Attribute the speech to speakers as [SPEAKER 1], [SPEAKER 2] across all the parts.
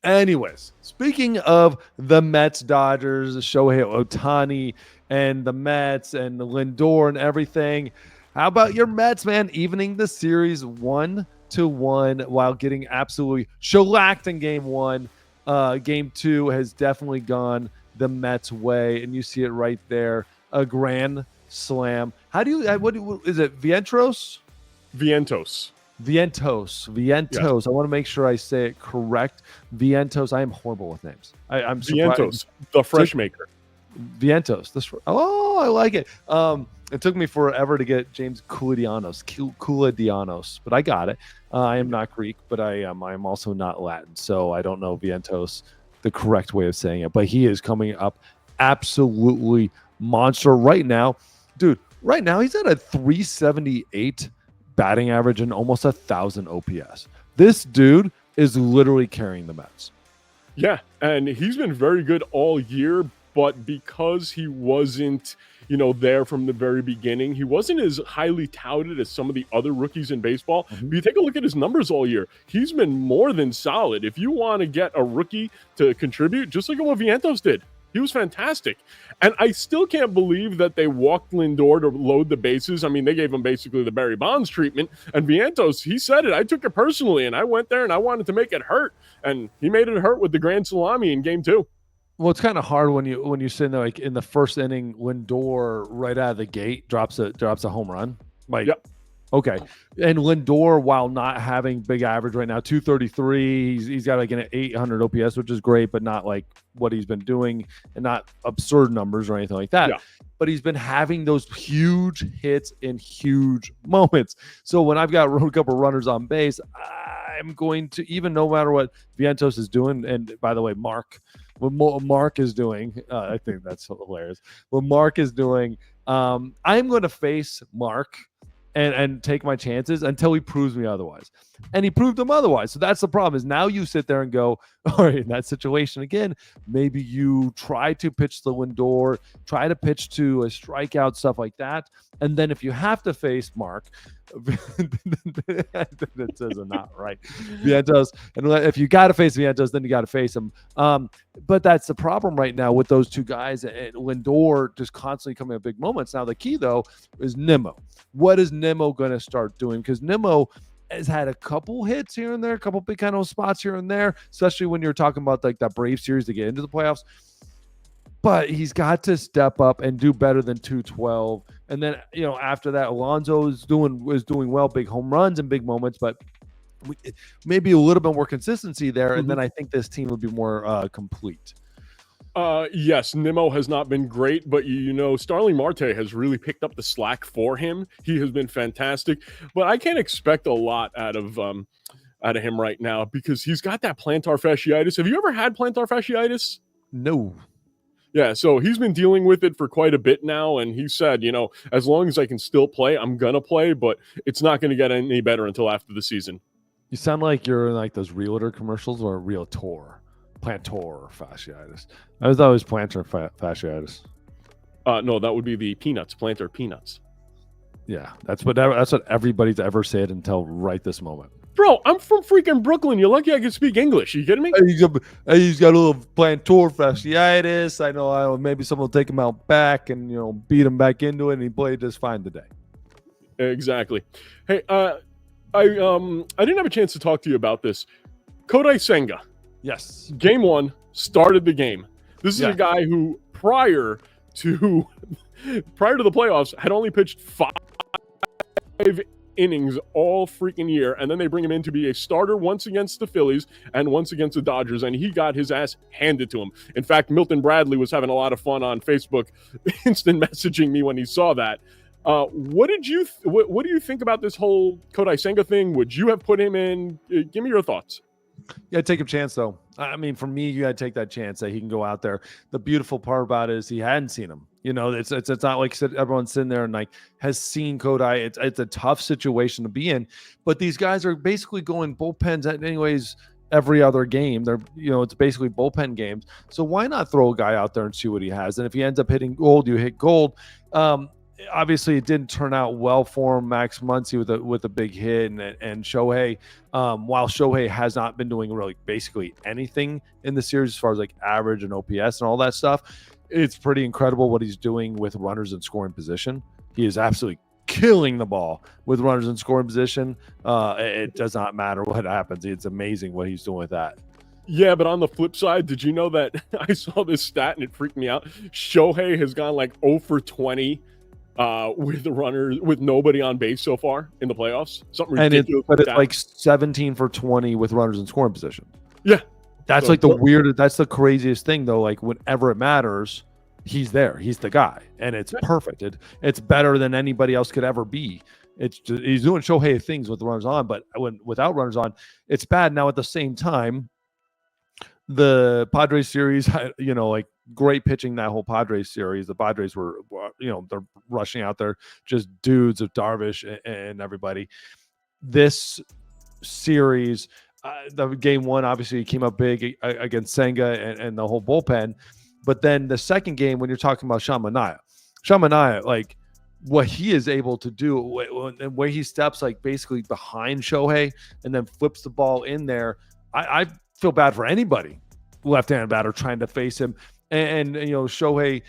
[SPEAKER 1] Anyways, speaking of the Mets, Dodgers, Shohei Ohtani, and the Mets and the Lindor and everything, how about your Mets, man? Evening the series 1-1 while getting absolutely shellacked in game one. Game two has definitely gone the Mets' way, and you see it right there. A grand slam. How do you, what is it? Vientros?
[SPEAKER 2] Vientos.
[SPEAKER 1] Vientos.
[SPEAKER 2] Yes.
[SPEAKER 1] I want to make sure I say it correct. Vientos. I am horrible with names. I'm surprised.
[SPEAKER 2] Vientos, the fresh maker.
[SPEAKER 1] Vientos. I like it. It took me forever to get James Couladianos, but I got it. I am not Greek, but I am also not Latin, so I don't know Vientos, the correct way of saying it. But he is coming up absolutely monster right now, dude. Right now he's at a 378 batting average and almost 1,000 OPS. This dude is literally carrying the Mets.
[SPEAKER 2] Yeah, and he's been very good all year, but because he wasn't, there from the very beginning, he wasn't as highly touted as some of the other rookies in baseball.
[SPEAKER 1] Mm-hmm.
[SPEAKER 2] But you take a look at his numbers all year, he's been more than solid. If you want to get a rookie to contribute, just look at what Vientos did. He was fantastic. And I still can't believe that they walked Lindor to load the bases. I mean, they gave him basically the Barry Bonds treatment. And Vientos, he said it. I took it personally, and I went there and I wanted to make it hurt. And he made it hurt with the grand salami in game two.
[SPEAKER 1] Well, it's kind of hard when you sit there like in the first inning, Lindor right out of the gate drops a home run. Like,
[SPEAKER 2] yep.
[SPEAKER 1] Okay. And Lindor, while not having big average right now, 233, he's got like an 800 OPS, which is great, but not like what he's been doing and not absurd numbers or anything like that.
[SPEAKER 2] Yeah.
[SPEAKER 1] But he's been having those huge hits in huge moments. So when I've got a couple runners on base, I'm going to, even no matter what Vientos is doing, and by the way, what Mark is doing, I think that's hilarious. What Mark is doing, I'm going to face Mark and take my chances until he proves me otherwise. And he proved them otherwise. So that's the problem, is now you sit there and go, all right, in that situation again, maybe you try to pitch the Lindor, try to pitch to a strikeout, stuff like that. And then if you have to face Mark, that says not right. Vientos. And if you got to face Vientos, then you got to face him. But that's the problem right now with those two guys, and Lindor just constantly coming at big moments. Now the key though is Nimmo. What is Nimmo going to start doing? Because Nimmo has had a couple hits here and there, a couple big kind of spots here and there, especially when you're talking about like that Brave series to get into the playoffs. But he's got to step up and do better than 212. And then, after that, Alonso is doing well, big home runs and big moments, but maybe a little bit more consistency there. And then I think this team would be more complete.
[SPEAKER 2] Yes, Nimmo has not been great, but Starling Marte has really picked up the slack for him. He has been fantastic, but I can't expect a lot out of him right now because he's got that plantar fasciitis. Have you ever had plantar fasciitis?
[SPEAKER 1] No.
[SPEAKER 2] Yeah, so he's been dealing with it for quite a bit now, and he said, as long as I can still play, I'm going to play, but it's not going to get any better until after the season.
[SPEAKER 1] You sound like you're in like those realtor commercials or Realtor. Plantar fasciitis. I was always plantar fasciitis.
[SPEAKER 2] No, that would be the peanuts, plantar peanuts.
[SPEAKER 1] Yeah, that's what everybody's ever said until right this moment.
[SPEAKER 2] Bro, I'm from freaking Brooklyn. You're lucky I can speak English. Are you kidding me?
[SPEAKER 1] He's got a little plantar fasciitis. I know maybe someone will take him out back and beat him back into it, and he played just fine today.
[SPEAKER 2] Exactly. Hey, I didn't have a chance to talk to you about this. Kodai Senga.
[SPEAKER 1] Yes.
[SPEAKER 2] Game one started the game. This is a guy who prior to the playoffs had only pitched 5 innings all freaking year, and then they bring him in to be a starter once against the Phillies and once against the Dodgers, and he got his ass handed to him. In fact, Milton Bradley was having a lot of fun on Facebook, instant messaging me when he saw that. What do you think about this whole Kodai Senga thing? Would you have put him in? Give me your thoughts.
[SPEAKER 1] Yeah, take a chance though. I mean, for me, you got to take that chance that he can go out there. The beautiful part about it is he hadn't seen him. It's not like everyone's sitting there and like has seen Kodai. It's a tough situation to be in, but these guys are basically going bullpens anyways every other game. They're it's basically bullpen games. So why not throw a guy out there and see what he has? And if he ends up hitting gold, you hit gold. obviously it didn't turn out well for him. Max Muncy with a big hit, and Shohei, while Shohei has not been doing really basically anything in the series as far as like average and OPS and all that stuff, it's pretty incredible what he's doing with runners in scoring position. He is absolutely killing the ball with runners in scoring position. It does not matter what happens. It's amazing what he's doing with that.
[SPEAKER 2] Yeah, but on the flip side, did you know that I saw this stat and it freaked me out? Shohei has gone like 0 for 20 with the runners with nobody on base so far in the playoffs. Something ridiculous.
[SPEAKER 1] But it's like 17 for 20 with runners in scoring position.
[SPEAKER 2] Yeah.
[SPEAKER 1] That's so, like the weird, that's the craziest thing though. Like whenever it matters, he's there. He's the guy, and it's perfect. It's better than anybody else could ever be. It's just, he's doing Shohei things with the runners on, but without runners on, it's bad. Now at the same time, the Padres series, like great pitching that whole Padres series. The Padres were, they're rushing out there, just dudes of Darvish and everybody. This series, the game one, obviously came up big against Senga and the whole bullpen. But then the second game, when you're talking about Sean Manaea, like what he is able to do, and where he steps like basically behind Shohei and then flips the ball in there, I feel bad for anybody left-handed batter trying to face him. And Shohei,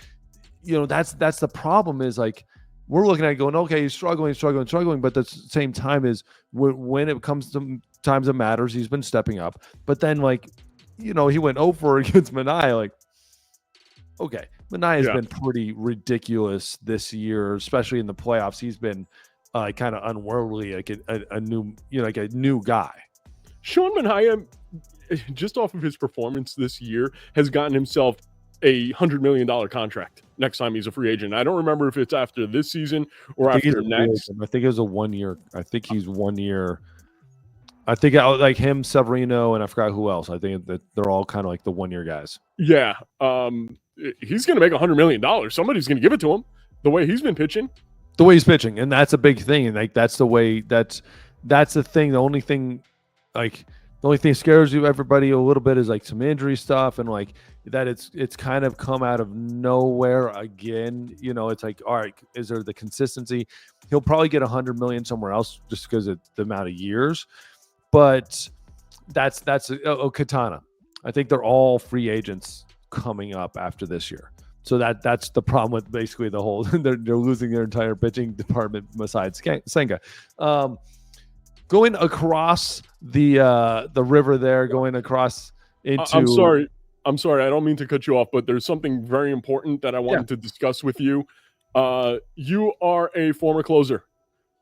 [SPEAKER 1] that's the problem is like we're looking at it going, okay, he's struggling, but at the same time is when it comes to times it matters, he's been stepping up. But then like, he went over against Manaea, like, okay, Manaea's been pretty ridiculous this year, especially in the playoffs. He's been kind of unworldly, like a new, like a new guy.
[SPEAKER 2] Sean Manaea, just off of his performance this year, has gotten himself a $100 million contract next time he's a free agent. I don't remember if it's after this season or after next.
[SPEAKER 1] I think it was a 1 year. I think he's 1 year. I think like him, Severino, and I forgot who else. I think that they're all kind of like the 1 year guys.
[SPEAKER 2] Yeah. He's going to make $100 million. Somebody's going to give it to him the way he's been pitching.
[SPEAKER 1] The way he's pitching. And that's a big thing. And like, that's the way that's the thing. The only thing scares you everybody a little bit is like some injury stuff and like that it's kind of come out of nowhere again. It's like, all right, is there the consistency? He'll probably get $100 million somewhere else just because of the amount of years. But that's Katana. I think they're all free agents coming up after this year. So that's the problem with basically the whole they're losing their entire pitching department besides Senga. Going across the river there, going across into
[SPEAKER 2] I'm sorry, I don't mean to cut you off, but there's something very important that I wanted to discuss with you. You are a former closer.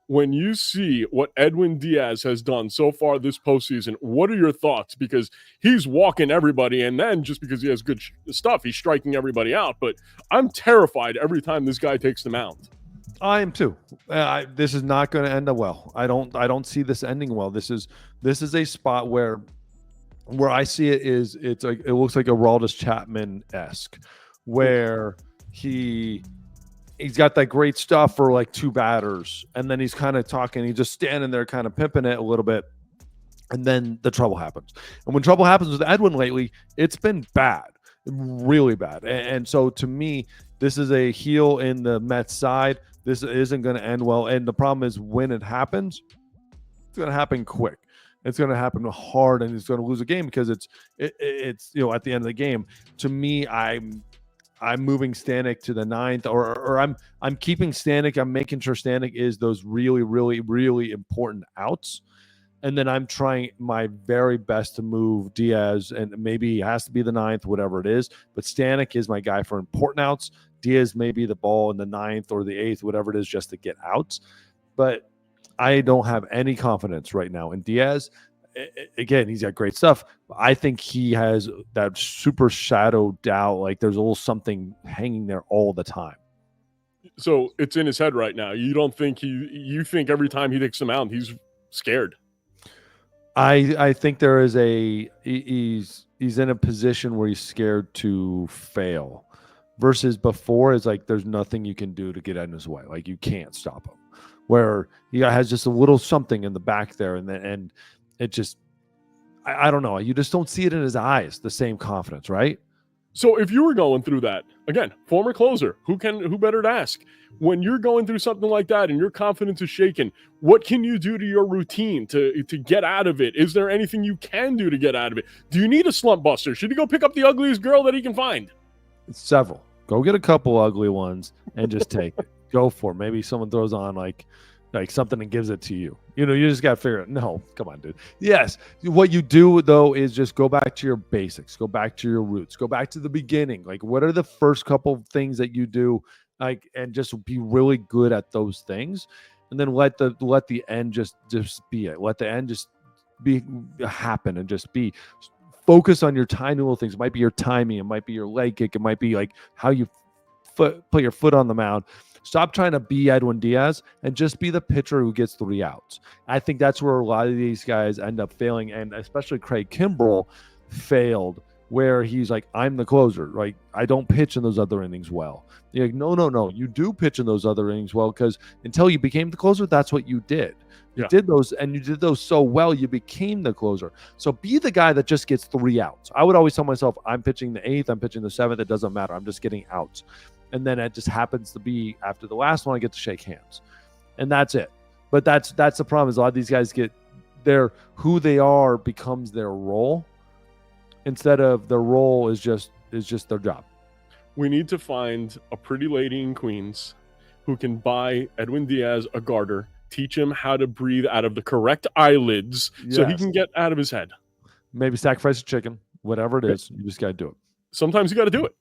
[SPEAKER 2] When you see what Edwin Diaz has done so far this postseason, what are your thoughts? Because he's walking everybody, and then just because he has good stuff, he's striking everybody out. But I'm terrified every time this guy takes the mound.
[SPEAKER 1] I am too. This is not going to end well. I don't see this ending well. This is a spot where I see it is it looks like a Aroldis Chapman-esque, where he's got that great stuff for like two batters, and then he's kind of talking. He's just standing there, kind of pimping it a little bit, and then the trouble happens. And when trouble happens with Edwin lately, it's been bad, really bad. And so to me, this is a heel in the Mets side. This isn't going to end well. And the problem is when it happens, it's going to happen quick. It's going to happen hard, and it's going to lose a game because it's at the end of the game. To me, I'm moving Stanek to the ninth, or I'm keeping Stanek. I'm making sure Stanek is those really, really, really important outs. And then I'm trying my very best to move Diaz, and maybe he has to be the ninth, whatever it is. But Stanek is my guy for important outs. Diaz may be the ball in the ninth or the eighth, whatever it is, just to get outs. But I don't have any confidence right now in Diaz. Again, he's got great stuff. I think he has that super shadow doubt. Like there's a little something hanging there all the time.
[SPEAKER 2] So it's in his head right now. You don't think you think every time he takes the mound, he's scared.
[SPEAKER 1] I think there is he's in a position where he's scared to fail, versus before is like there's nothing you can do to get in his way. Like you can't stop him. Where he has just a little something in the back there, and it just I don't know. You just don't see it in his eyes, the same confidence, right?
[SPEAKER 2] So if you were going through that, again, former closer, who better to ask? When you're going through something like that and your confidence is shaken, what can you do to your routine to get out of it? Is there anything you can do to get out of it? Do you need a slump buster? Should he go pick up the ugliest girl that he can find?
[SPEAKER 1] Several. Go get a couple ugly ones and just take it. Go for it. Maybe someone throws on like something and gives it to you. You know, you just got to figure it. No, come on, dude. Yes. What you do, though, is just go back to your basics. Go back to your roots. Go back to the beginning. Like, what are the first couple of things that you do? Like, and just be really good at those things. And then let the end just be it. Let the end just be happen and just be. Focus on your tiny little things. It might be your timing. It might be your leg kick. It might be like how you put your foot on the mound. Stop trying to be Edwin Diaz and just be the pitcher who gets 3 outs. I think that's where a lot of these guys end up failing, and especially Craig Kimbrell failed, where he's like, I'm the closer. Like, I don't pitch in those other innings well. You're like, no. You do pitch in those other innings well, because until you became the closer, that's what you did. You did those, and you did those so well, you became the closer. So be the guy that just gets 3 outs. I would always tell myself, I'm pitching the 8th, I'm pitching the 7th. It doesn't matter. I'm just getting outs. And then it just happens to be after the last one, I get to shake hands. And that's it. But that's the problem, is a lot of these guys get who they are becomes their role, instead of their role is just their job.
[SPEAKER 2] We need to find a pretty lady in Queens who can buy Edwin Diaz a garter, teach him how to breathe out of the correct eyelids so he can get out of his head.
[SPEAKER 1] Maybe sacrifice a chicken, whatever it is. You just got to do it.
[SPEAKER 2] Sometimes you got to do it.